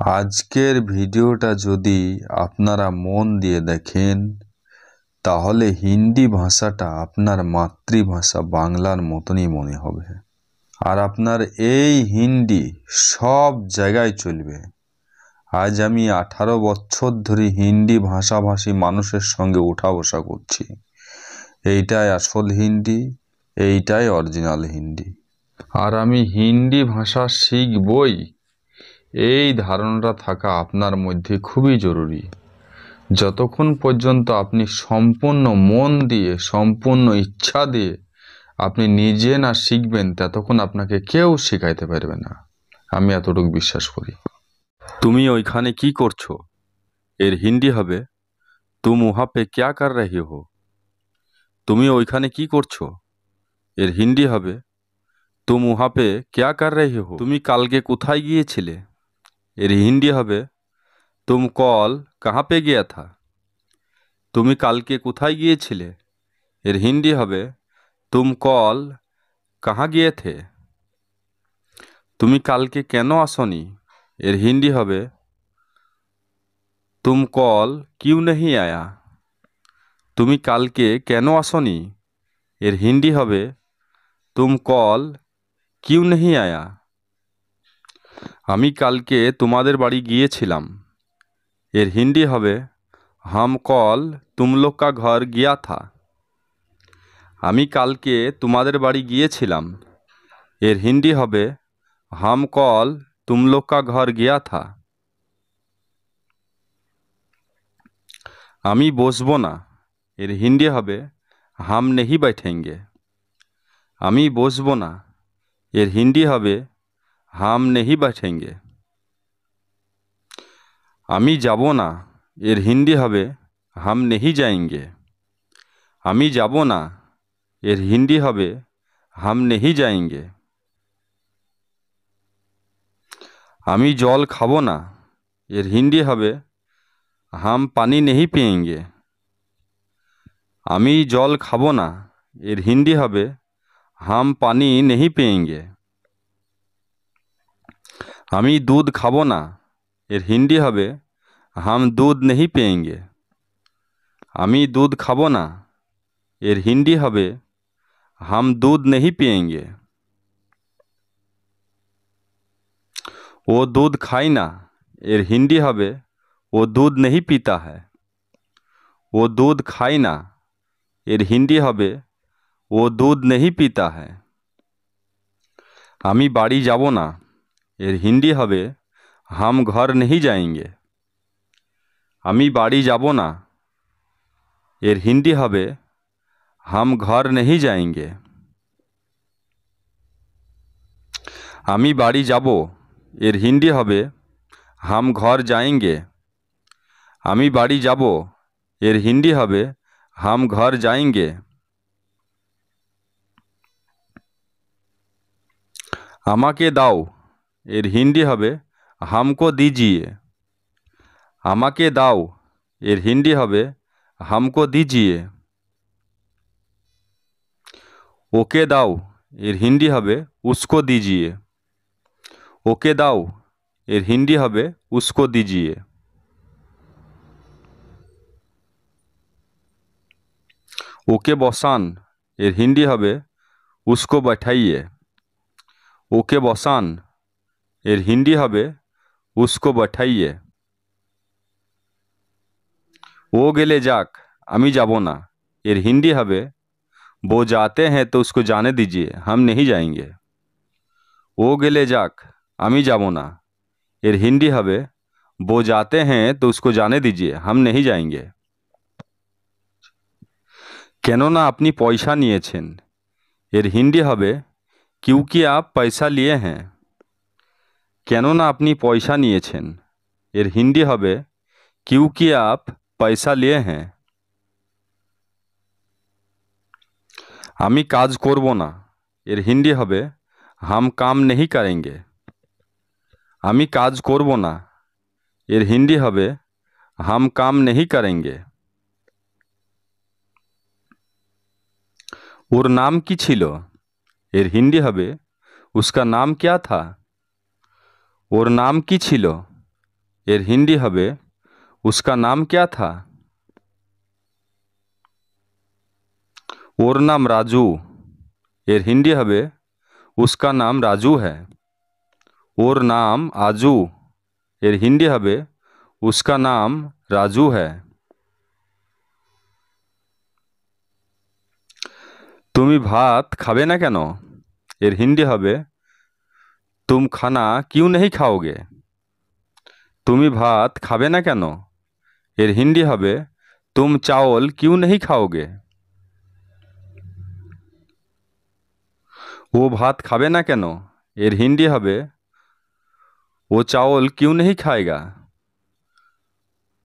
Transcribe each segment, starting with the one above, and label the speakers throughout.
Speaker 1: আজকের ভিডিওটা যদি আপনারা মন দিয়ে দেখেন তাহলে হিন্দি ভাষাটা আপনার মাতৃভাষা বাংলার মতনই মনে হবে। আর আপনার এই হিন্দি সব জায়গায় চলবে। আজ আমি 18 বছর ধরে হিন্দি ভাষাভাষী মানুষের সঙ্গে উঠা বসা করছি। এইটাই আসল হিন্দি, এইটাই অরিজিনাল হিন্দি। আর আমি হিন্দি ভাষা শিখবই, এই ধারণাটা থাকা আপনার মধ্যে খুবই জরুরি। যতক্ষণ পর্যন্ত আপনি সম্পূর্ণ মন দিয়ে, সম্পূর্ণ ইচ্ছা দিয়ে আপনি নিজে না শিখবেন, ততক্ষণ আপনাকে কেউ শেখাইতে পারবে না। আমি এতটুকু বিশ্বাস করি। তুমি ওইখানে কি করছো? এর হিন্দি হবে তুম ওহা পে ক্যা কর রহি হো। তুমি ওইখানে কি করছো? এর হিন্দি হবে তুম ওহা পে ক্যা কর রহি হো। তুমি কালকে কোথায় গিয়েছিলে? এর হিন্দি হবে তুম কল কাহা পে গিয়া থা। তুমি কালকে কোথায় গিয়েছিলে? এর হিন্দি হবে তুম কল কাহা গিয়ে থে। তুমি কালকে কেন আসনি? এর হিন্দি হবে তুম কল কিউ নেহি আয়া। তুমি কালকে কেন আসনি? এর হিন্দি হবে তুম কল কিউ নেহি আয়া। আমি কালকে তোমাদের বাড়ি গিয়েছিলাম। এর হিন্দি হবে হাম কল তুম লোগ কা ঘর গিয়া থা। আমি কালকে তোমাদের বাড়ি গিয়েছিলাম। এর হিন্দি হবে হাম কল তুম লোগ কা ঘর গিয়া থা। আমি বসবো না। এর হিন্দি হবে হাম নেহি बैठेंगे। আমি বসবো না। এর হিন্দি হবে হাম নেহি बैठेंगे। আমি যাব না। এর হিন্দি হবে হাম নেহি जाएंगे। আমি যাব না। এর হিন্দি হবে হাম নেহি जाएंगे। আমি জল খাবো না। এর হিন্দি হবে হাম পানি নেহি पिएंगे। আমি জল খাবো না। এর হিন্দি হবে হাম পানি নেহি पिएंगे। আমি দুধ খাবো না। এর হিন্দি হবে হাম দুধ নেহি पिएंगे। আমি দুধ খাবো না। এর হিন্দি হবে হাম দুধ নেহি पिएंगे। ও দুধ খায় না। এর হিন্দি হবে ও দুধ নেহি পিতা है। ও দুধ খায় না। এর হিন্দি হবে ও দুধ নেহি পিতা है। আমি বাড়ি যাব না। এর হিন্দি হবে হাম ঘর নেহি जाएंगे। আমি বাড়ি যাব না। এর হিন্দি হবে হাম ঘর নেহি जाएंगे। আমি বাড়ি যাব। এর হিন্দি হবে হাম ঘর जाएंगे। আমি বাড়ি যাব। এর হিন্দি হবে হাম ঘর जाएंगे। আমাকে দাও। এর হিন্দি হবে হামকো दीजिए। আমাকে দাও। এর হিন্দি হবে হামকো दीजिए। ওকে দাও। এর হিন্দি হবে उसको दीजिए। ওকে দাও। এর হিন্দি হবে उसको दीजिए। ওকে বসান। এর হিন্দি হবে उसको बैठाइए। ওকে বসান। এর হিন্দি হবে उसको बैठाइए। ও গেলে যাক, আমি যাব না। এর হিন্দি হবে वो जाते हैं तो उसको जाने दीजिए, हम नहीं जाएंगे। ও গেলে যাক, আমি যাব না। এর হিন্দি হবে वो जाते हैं तो उसको जाने दीजिए, हम नहीं जाएंगे। কেননা আপনি পয়সা নিয়েছেন। এর হিন্দি হবে क्योंकि आप पैसा लिए हैं। কেননা আপনি পয়সা নিয়েছেন। এর হিন্দি হবে क्योंकि आप पैसा लिए हैं। আমি কাজ করব না। এর হিন্দি হবে हम काम नहीं करेंगे। আমি কাজ করব না। এর হিন্দি হবে हम काम नहीं करेंगे। ওর নাম কি ছিল? এর হিন্দি হবে उसका नाम क्या था। ওর নাম কি ছিল? এর হিন্দি হবে उसका नाम क्या था। ওর নাম রাজু, এর হিন্দি হবে उसका नाम राजू है। ওর নাম আজু, এর হিন্দি হবে उसका नाम राजू है। তুমি ভাত খাবে না কেন, এর হিন্দি হবে तुम खाना क्यों नहीं खाओगे। তুমি ভাত খাবে না কেন, এর হিন্দি হবে तुम चावल क्यों नहीं खाओगे। ও ভাত খাবে না কেন, এর হিন্দি হবে ও চাवल क्यों नहीं खाएगा।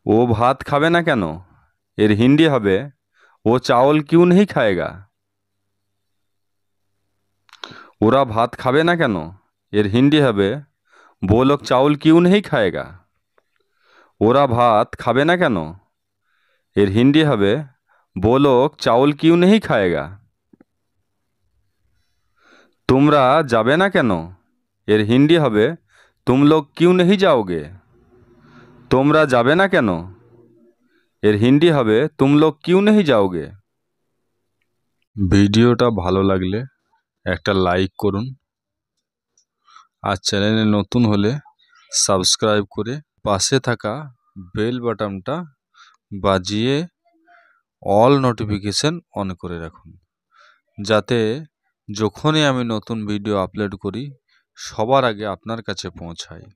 Speaker 1: ও ভাত খাবে না কেন, এর হিন্দি হবে ও চাवल क्यों नहीं खाएगा। ওরা ভাত খাবে না কেন, এর হিন্দি হবে वो लोग चावल क्यों नहीं खाएगा। ওরা ভাত খাবে না কেন, এর হিন্দি হবে वो लोग चावल क्यों नहीं खाएगा। তোমরা যাবে না কেন, এর হিন্দি হবে तुम लोग क्यों नहीं जाओगे। তোমরা যাবে না কেন, এর হিন্দি হবে तुम लोग क्यों नहीं जाओगे। ভিডিওটা ভালো লাগলে একটা লাইক করুন, আর চ্যানেলে নতুন হলে সাবস্ক্রাইব করে পাশে থাকা বেল বাটনটা বাজিয়ে অল নোটিফিকেশন অন করে রাখুন, যাতে যখনই আমি নতুন ভিডিও আপলোড করি সবার আগে আপনার কাছে পৌঁছায়।